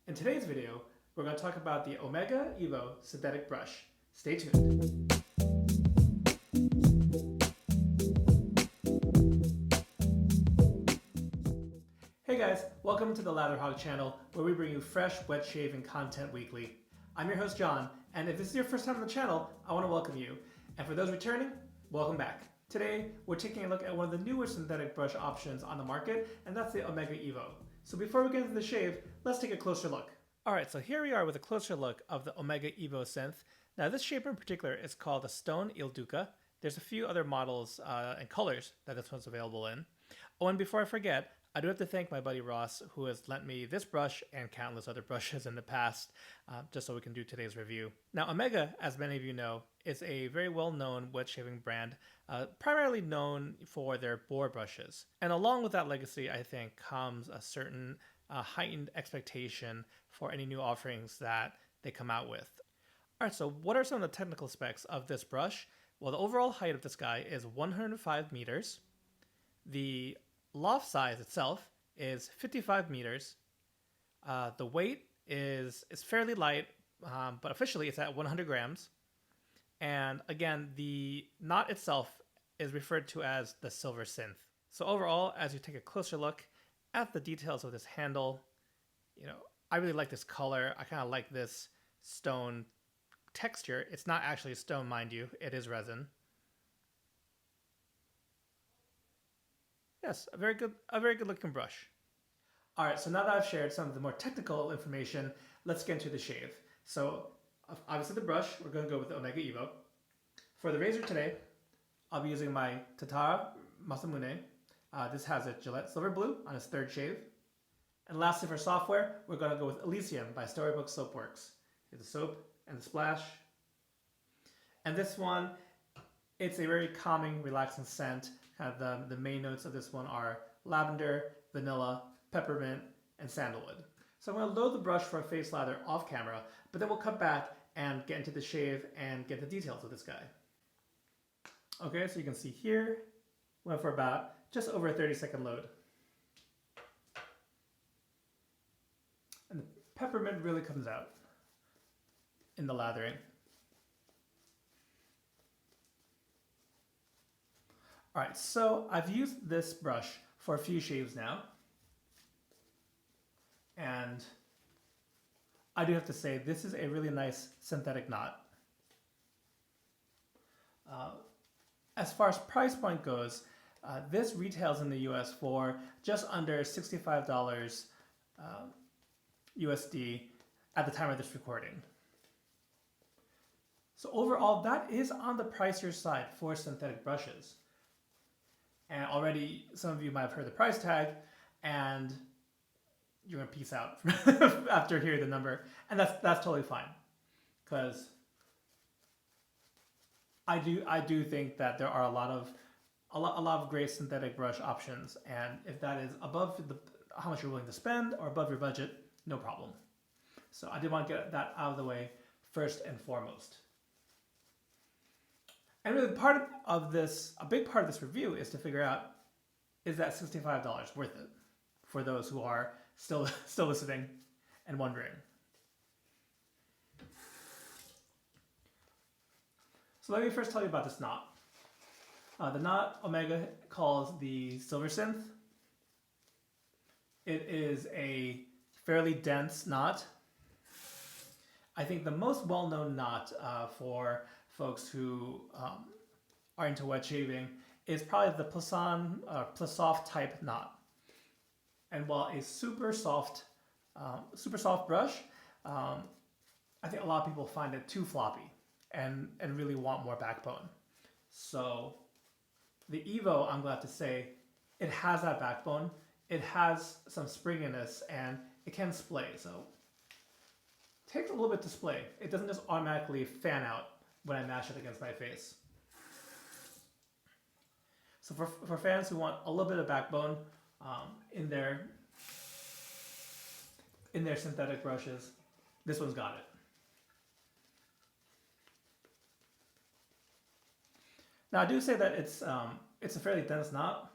In today's video, we're going to talk about the Omega EVO Synthetic Brush. Stay tuned. Hey guys, welcome to the Lather Hog channel, where we bring you fresh, wet shaving content weekly. I'm your host John, and if this is your first time on the channel, I want to welcome you. And for those returning, welcome back. Today, we're taking a look at one of the newer synthetic brush options on the market, and that's the Omega EVO. So before we get into the shave, let's take a closer look. Alright, so here we are with a closer look of the Omega EVO Synth. Now this shape in particular is called the Stone Il Duca. There's a few other models and colors that this one's available in. Oh, and before I forget, I do have to thank my buddy Ross, who has lent me this brush and countless other brushes in the past, just so we can do today's review. Now Omega, as many of you know, is a very well-known wet shaving brand, primarily known for their bore brushes. And along with that legacy, I think, comes a certain heightened expectation for any new offerings that they come out with. Alright, so what are some of the technical specs of this brush? Well, the overall height of this guy is 105 meters. The loft size itself is 55 meters. The weight is fairly light, but officially it's at 100 grams. And again, the knot itself is referred to as the silver synth. So overall, as you take a closer look at the details of this handle, I really like this color. I kind of like this stone texture. It's not actually stone, mind you. It is resin. Yes, a very good looking brush. All right, so now that I've shared some of the more technical information, let's get into the shave. So obviously the brush, we're going to go with the Omega EVO. For the razor today, I'll be using my Tatara Masamune. This has a Gillette Silver Blue on its third shave. And lastly, for software, we're going to go with Elyisium by Storybook Soapworks. Here's the soap and the splash. And this one, it's a very calming, relaxing scent. The main notes of this one are lavender, vanilla, peppermint, and sandalwood. So I'm going to load the brush for a face lather off camera, but then we'll come back and get into the shave and get the details of this guy. Okay, so you can see here, went for about just over a 30-second load. And the peppermint really comes out in the lathering. All right, so I've used this brush for a few shaves now. And I do have to say, this is a really nice synthetic knot. As far as price point goes, this retails in the US for just under $65 USD at the time of this recording. So overall, that is on the pricier side for synthetic brushes. And already some of you might have heard the price tag, and you're gonna peace out after hearing the number, and that's totally fine, because I do think that there are a lot of great synthetic brush options, and if that is above how much you're willing to spend or above your budget, no problem. So I did want to get that out of the way first and foremost. And really, a big part of this review is to figure out, is that $65 worth it for those who are still listening and wondering. So let me first tell you about this knot. The knot Omega calls the silver synth. It is a fairly dense knot. I think the most well-known knot for folks who are into wet shaving is probably the Plissoft type knot. And while a super soft brush, I think a lot of people find it too floppy and really want more backbone. So the EVO, I'm glad to say, it has that backbone. It has some springiness and it can splay. So it takes a little bit to splay. It doesn't just automatically fan out when I mash it against my face. So for fans who want a little bit of backbone in their synthetic brushes, this one's got it. Now I do say that it's a fairly dense knot,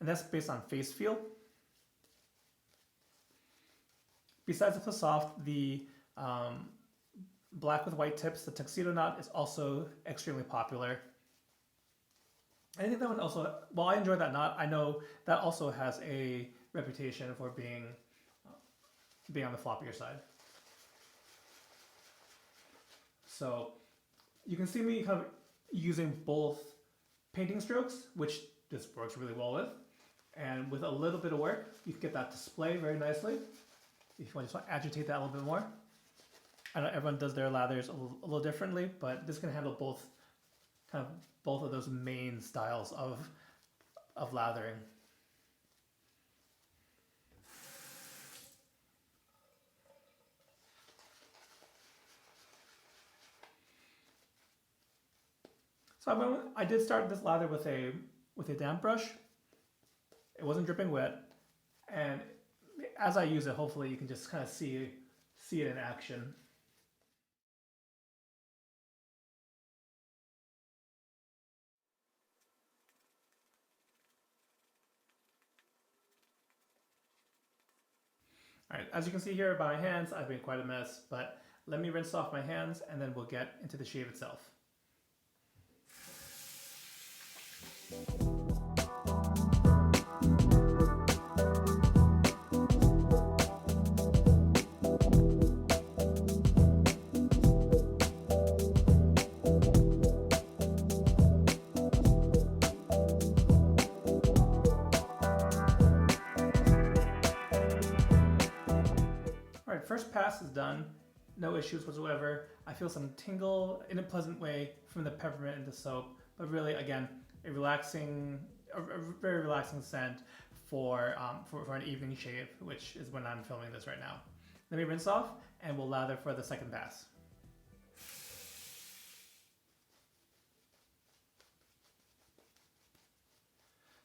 and that's based on face feel. Besides the Flip Soft, the black with white tips, the tuxedo knot is also extremely popular. I think that one also, while I enjoy that knot, I know that also has a reputation for being on the floppier side. So you can see me kind of using both painting strokes, which this works really well with, and with a little bit of work, you can get that display very nicely. If you want to agitate that a little bit more. I know everyone does their lathers a little differently, but this can handle both of those main styles of lathering. So I did start this lather with a damp brush. It wasn't dripping wet, and as I use it, hopefully you can just kind of see it in action. All right, as you can see here by my hands, I've made quite a mess, but let me rinse off my hands and then we'll get into the shave itself. First pass is done, no issues whatsoever. I feel some tingle in a pleasant way from the peppermint and the soap, but really, again, a very relaxing scent for an evening shave, which is when I'm filming this right now. Let me rinse off, and we'll lather for the second pass.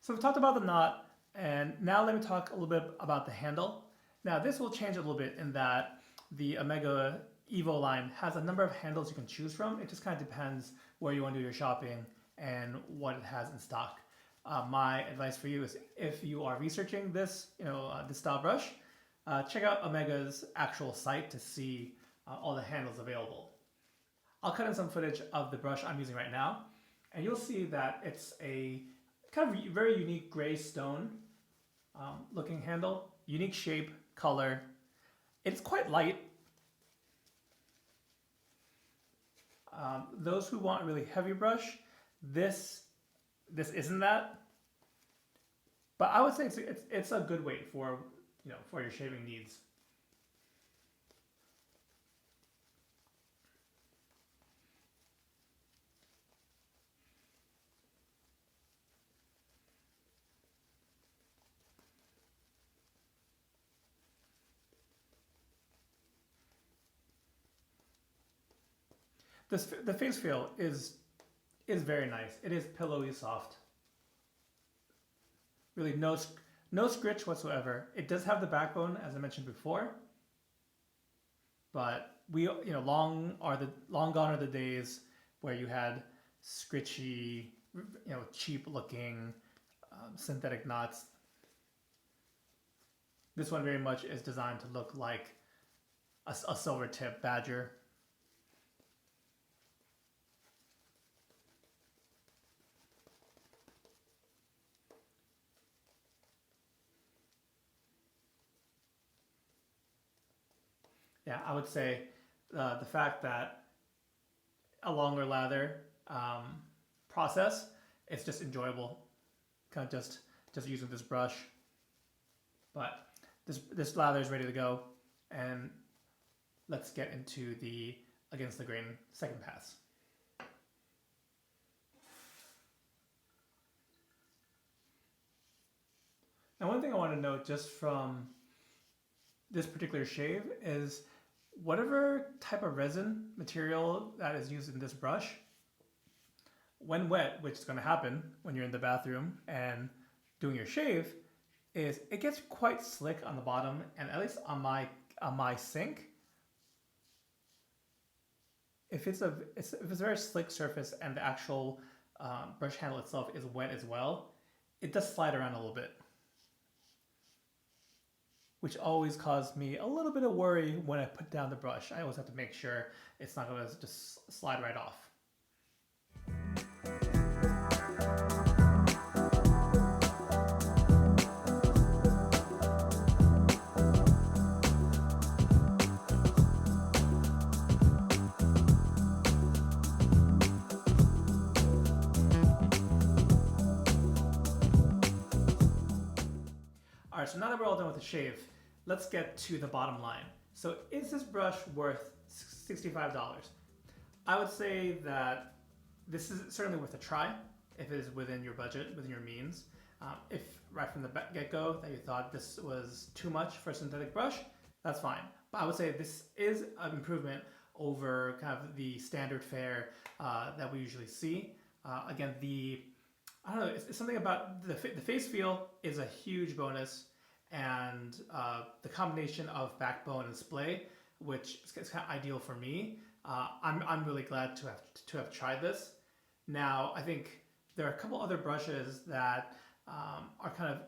So we've talked about the knot, and now let me talk a little bit about the handle. Now this will change a little bit in that the Omega EVO line has a number of handles you can choose from. It just kind of depends where you want to do your shopping and what it has in stock. My advice for you is if you are researching this, this style brush, check out Omega's actual site to see all the handles available. I'll cut in some footage of the brush I'm using right now, and you'll see that it's a kind of very unique gray stone looking handle, unique shape, color. It's quite light. Those who want a really heavy brush, this isn't that. But I would say it's a good weight for your shaving needs. The face feel is very nice. It is pillowy soft. Really no scritch whatsoever. It does have the backbone, as I mentioned before, but long gone are the days where you had scritchy, cheap looking synthetic knots. This one very much is designed to look like a silver tip badger. Yeah, I would say the fact that a longer lather process, it's just enjoyable, kind of just using this brush. But this lather is ready to go, and let's get into the against the grain second pass. Now, one thing I want to note just from this particular shave is whatever type of resin material that is used in this brush, when wet, which is going to happen when you're in the bathroom and doing your shave, is it gets quite slick on the bottom, and at least on my sink, if it's a very slick surface and the actual brush handle itself is wet as well, it does slide around a little bit. which always caused me a little bit of worry when I put down the brush. I always have to make sure it's not going to just slide right off. All right, so now that we're all done with the shave, let's get to the bottom line. So is this brush worth $65? I would say that this is certainly worth a try if it is within your budget, within your means. If right from the get-go that you thought this was too much for a synthetic brush, that's fine. But I would say this is an improvement over kind of the standard fare that we usually see. Again, I don't know, it's something about the face feel is a huge bonus, and the combination of backbone and splay, which is kind of ideal for me. I'm really glad to have tried this. Now, I think there are a couple other brushes that are kind of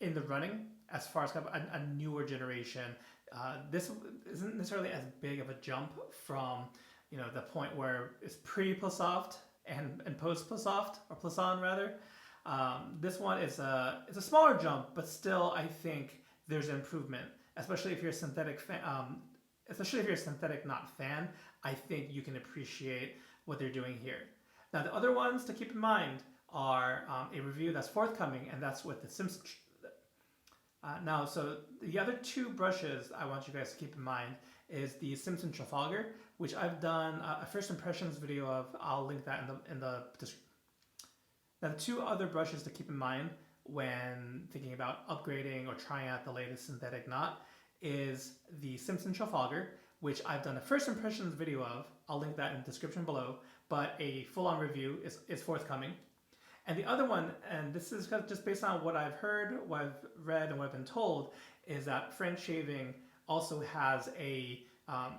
in the running as far as kind of a newer generation. This isn't necessarily as big of a jump from the point where it's pre-Plissoft and post-Plissoft, or Plisson rather. This one is it's a smaller jump, but still I think there's an improvement, especially if you're a synthetic fan. Especially if you're a synthetic not fan, I think you can appreciate what they're doing here. Now the other ones to keep in mind are a review that's forthcoming, and that's with the Simpson. Now, so the other two brushes I want you guys to keep in mind is the Simpson Trafalgar, which I've done a first impressions video of. I'll link that in the description. Now, the two other brushes to keep in mind when thinking about upgrading or trying out the latest synthetic knot is the Simpson Trafalgar, which I've done a first impressions video of. I'll link that in the description below, but a full-on review is forthcoming. And the other one, and this is just based on what I've heard, what I've read, and what I've been told, is that French shaving also has a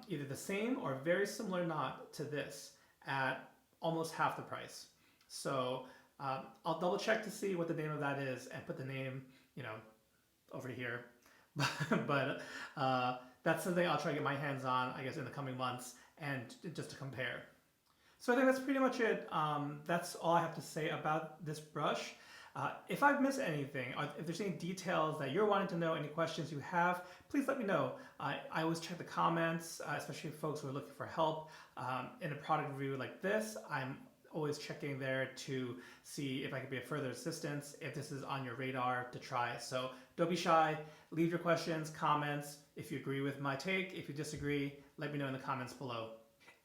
either the same or very similar knot to this at almost half the price. So I'll double check to see what the name of that is and put the name, over here. but that's something I'll try to get my hands on, I guess, in the coming months, and just to compare. So I think that's pretty much it. That's all I have to say about this brush. If I've missed anything, or if there's any details that you're wanting to know, any questions you have, please let me know. I always check the comments, especially folks who are looking for help. In a product review like this, I'm always checking there to see if I can be of further assistance, if this is on your radar to try. So don't be shy, leave your questions, comments. If you agree with my take, if you disagree, let me know in the comments below.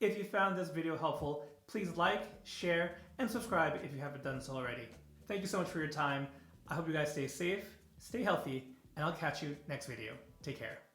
If you found this video helpful, please like, share, and subscribe if you haven't done so already. Thank you so much for your time. I hope you guys stay safe, stay healthy, and I'll catch you next video. Take care.